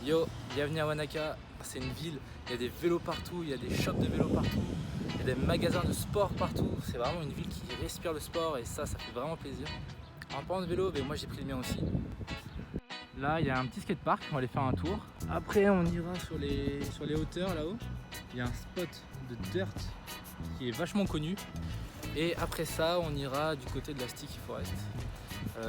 Yo, bienvenue à Wanaka, c'est une ville, il y a des vélos partout, il y a des shops de vélos partout, il y a des magasins de sport partout, c'est vraiment une ville qui respire le sport et ça fait vraiment plaisir. En parlant de vélo, mais moi j'ai pris le mien aussi. Là il y a un petit skatepark, on va aller faire un tour. Après on ira sur les hauteurs là-haut, il y a un spot de dirt qui est vachement connu. Et après ça on ira du côté de la Sticky Forest.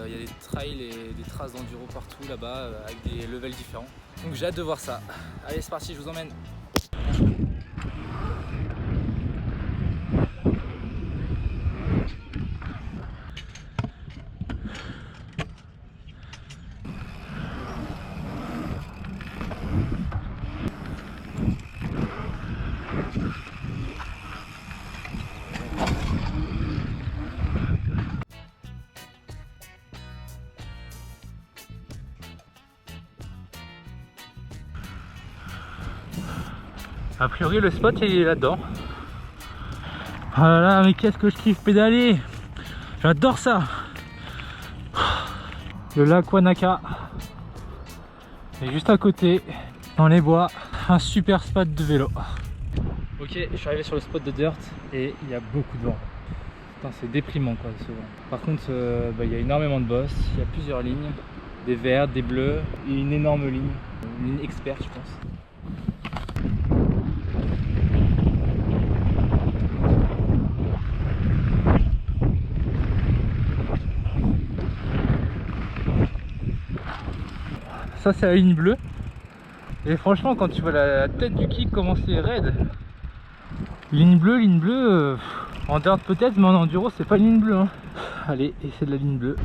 Il y a des trails et des traces d'enduro partout là-bas avec des levels différents. Donc j'ai hâte de voir ça. Allez c'est parti, je vous emmène. A priori le spot il est là-dedans. Voilà, mais qu'est-ce que je kiffe pédaler. J'adore ça. Le lac Wanaka est juste à côté, dans les bois, un super spot de vélo. Ok, je suis arrivé sur le spot de dirt et il y a beaucoup de vent. Putain, c'est déprimant quoi ce vent. Par contre, il y a énormément de bosses, il y a plusieurs lignes, des verts, des bleus et une énorme ligne, une ligne experte je pense. Ça c'est la ligne bleue et franchement quand tu vois la tête du kick comment c'est raide, ligne bleue en dirt peut-être mais en enduro c'est pas une ligne bleue hein. Allez, et c'est de la ligne bleue.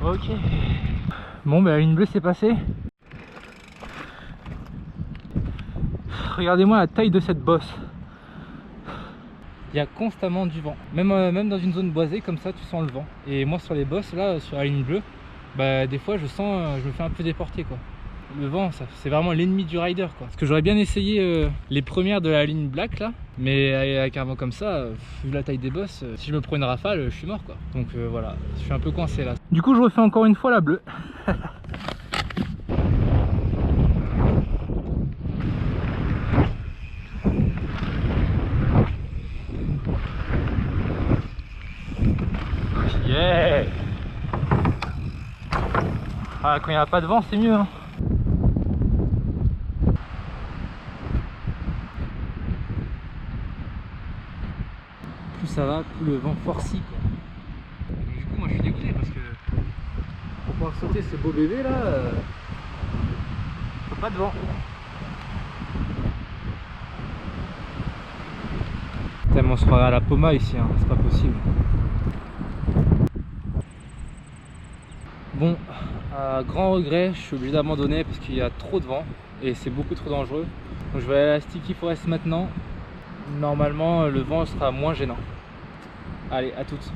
Ok. Bon bah la ligne bleue c'est passé. Regardez-moi la taille de cette bosse. Il y a constamment du vent. Même dans une zone boisée comme ça tu sens le vent. Et moi sur les bosses là, sur la ligne bleue, bah des fois je me fais un peu déporter quoi. Le vent c'est vraiment l'ennemi du rider quoi. Parce que j'aurais bien essayé les premières de la ligne black là. Mais avec un vent comme ça, vu la taille des bosses, si je me prends une rafale, je suis mort quoi. Donc voilà, je suis un peu coincé là. Du coup je refais encore une fois la bleue. Yeah. Ah, quand il n'y a pas de vent c'est mieux hein. Plus ça va, plus le vent forcit quoi. Donc, du coup moi je suis dégoûté parce que pour pouvoir sauter ce beau bébé là, pas de vent. Tellement on se croirait à la Poma ici, hein. C'est pas possible. Bon, à grand regret, je suis obligé d'abandonner parce qu'il y a trop de vent et c'est beaucoup trop dangereux. Donc je vais aller à la Sticky Forest maintenant. Normalement le vent sera moins gênant. Allez, à toutes.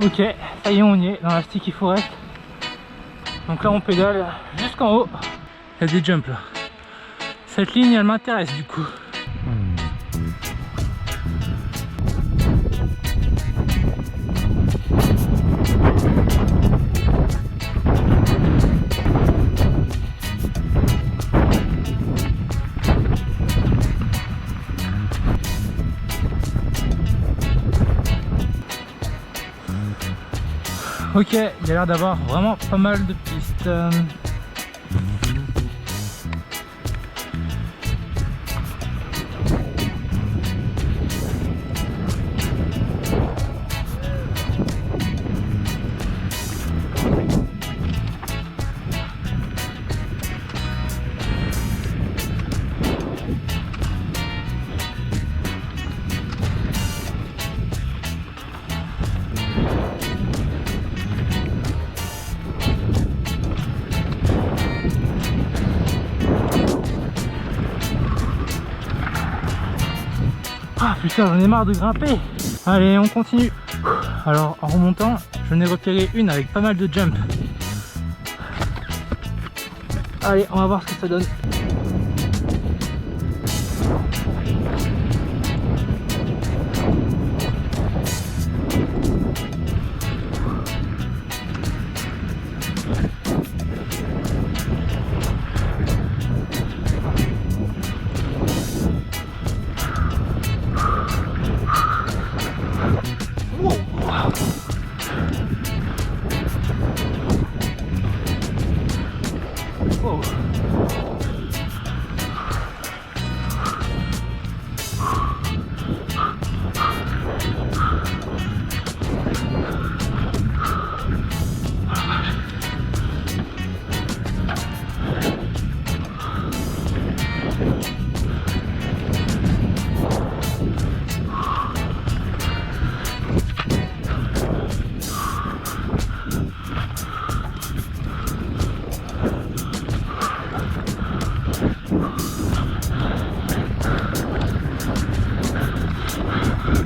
Ok, ça y est, on y est dans la Sticky Forest. Donc là on pédale jusqu'en haut. Il y a des jumps là. Cette ligne elle m'intéresse du coup. Ok, il y a l'air d'avoir vraiment pas mal de pistes. putain, j'en ai marre de grimper. Allez, on continue. Alors en remontant, je n'ai repéré une avec pas mal de jump. Allez, on va voir ce que ça donne.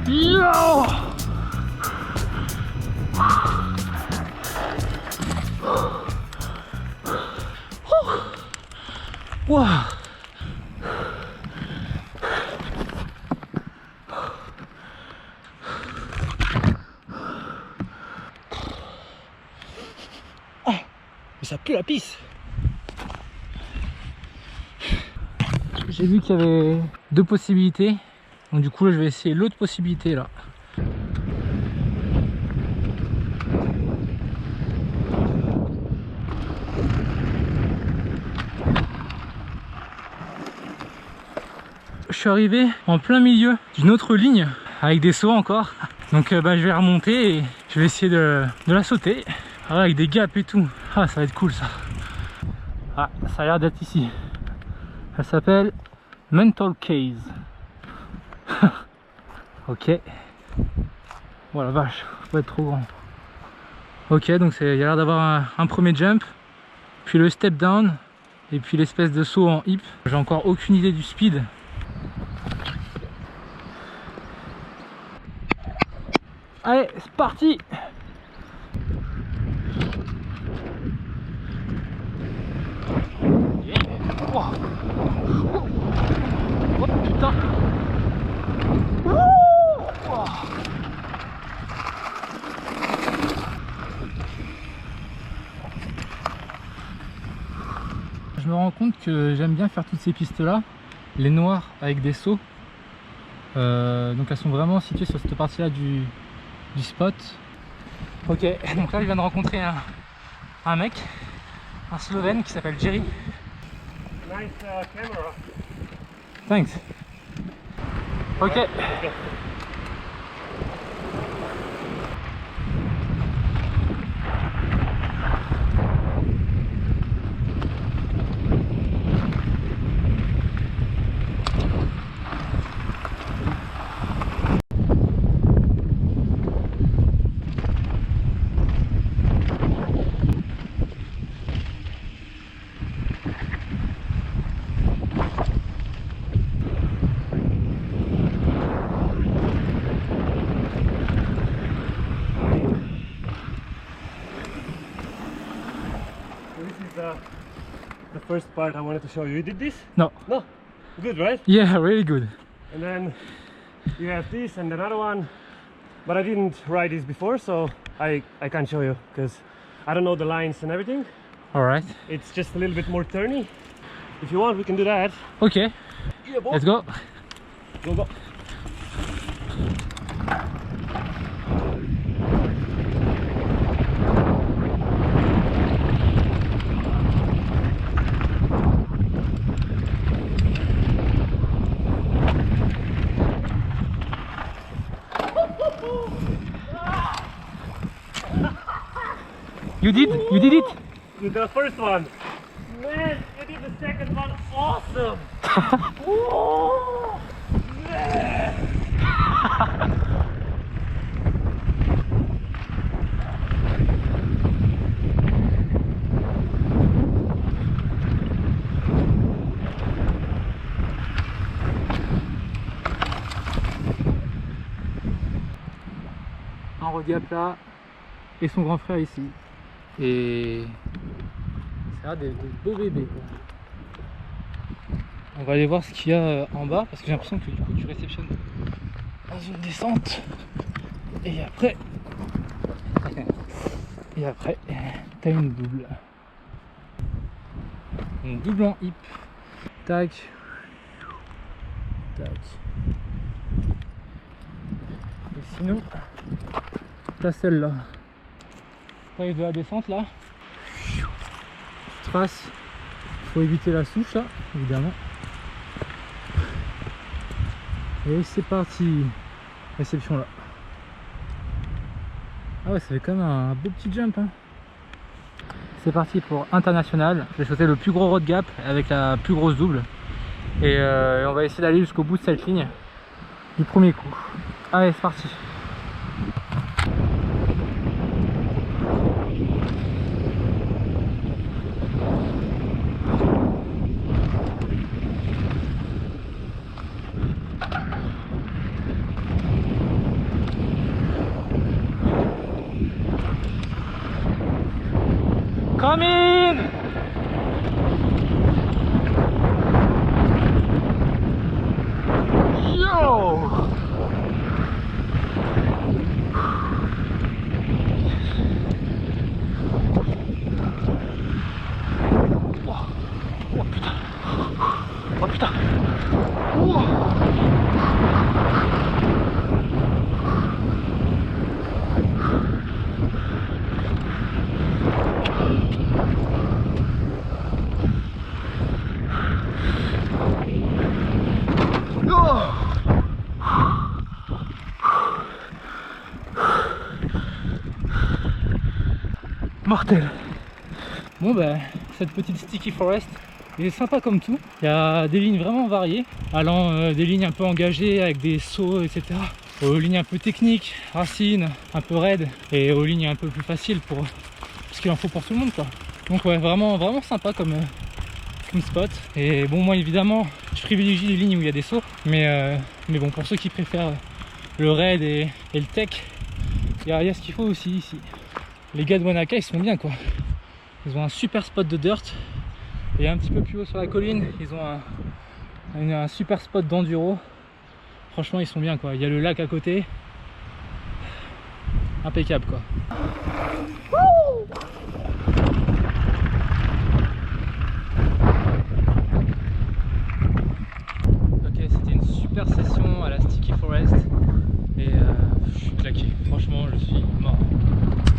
Yo! Wow. Oh, mais ça pue la pisse. J'ai vu qu'il y avait deux possibilités. Donc du coup là je vais essayer l'autre possibilité là. Je suis arrivé en plein milieu d'une autre ligne avec des sauts encore. Donc je vais remonter et je vais essayer de la sauter. Ah, avec des gaps et tout. Ah, ça va être cool ça. Ah, ça a l'air d'être ici. Elle s'appelle Mental Case. Ok. Oh la vache, faut pas être trop grand. Ok, donc il y a l'air d'avoir un premier jump, puis le step down, et puis l'espèce de saut en hip. J'ai encore aucune idée du speed. Allez, c'est parti! Oh. Oh, putain! Oh. Je me rends compte que j'aime bien faire toutes ces pistes là, les noires avec des sauts. Donc elles sont vraiment situées sur cette partie là du spot. Ok, donc là je viens de rencontrer un mec, un Slovène qui s'appelle Jerry. Nice camera. Thanks. Ok. The first part I wanted to show you. You did this? No. No? Good, right? Yeah, really good. And then you have this and another one. But I didn't ride this before, so I can't show you because I don't know the lines and everything. Alright. It's just a little bit more turny. If you want, we can do that. Okay. Yeah, boy. Let's go. Go, go. You did it? You did the first one. Man, you did the second one. Awesome. Whoa, man. road gap là et son grand frère ici. Et ça a l'air des beaux bébés quoi. On va aller voir ce qu'il y a en bas parce que j'ai l'impression que du coup tu réceptionnes dans une descente et après t'as une double en hip. Tac tac. Et sinon t'as celle-là. T'arrives de la descente là, trace, faut éviter la souche là évidemment. Et c'est parti, réception là. Ah ouais, ça fait quand même un beau petit jump hein. C'est parti pour international. Je vais sauter le plus gros road gap avec la plus grosse double. Et on va essayer d'aller jusqu'au bout de cette ligne du premier coup. Allez, c'est parti. Come in! Yo! Oh putain! Oh putain! Oh. Mortel. Bon bah cette petite Sticky Forest elle est sympa comme tout. Il y a des lignes vraiment variées, allant des lignes un peu engagées avec des sauts etc, aux lignes un peu techniques, racines, un peu raides, et aux lignes un peu plus faciles pour ce qu'il en faut pour tout le monde quoi. Donc ouais, vraiment sympa comme spot. Et bon, moi évidemment je privilégie les lignes où il y a des sauts, mais bon, pour ceux qui préfèrent le raid et le tech, il y a ce qu'il faut aussi ici. Les gars de Wanaka ils sont bien quoi. Ils ont un super spot de dirt, et un petit peu plus haut sur la colline ils ont un super spot d'enduro. Franchement ils sont bien quoi. Il y a le lac à côté, impeccable quoi.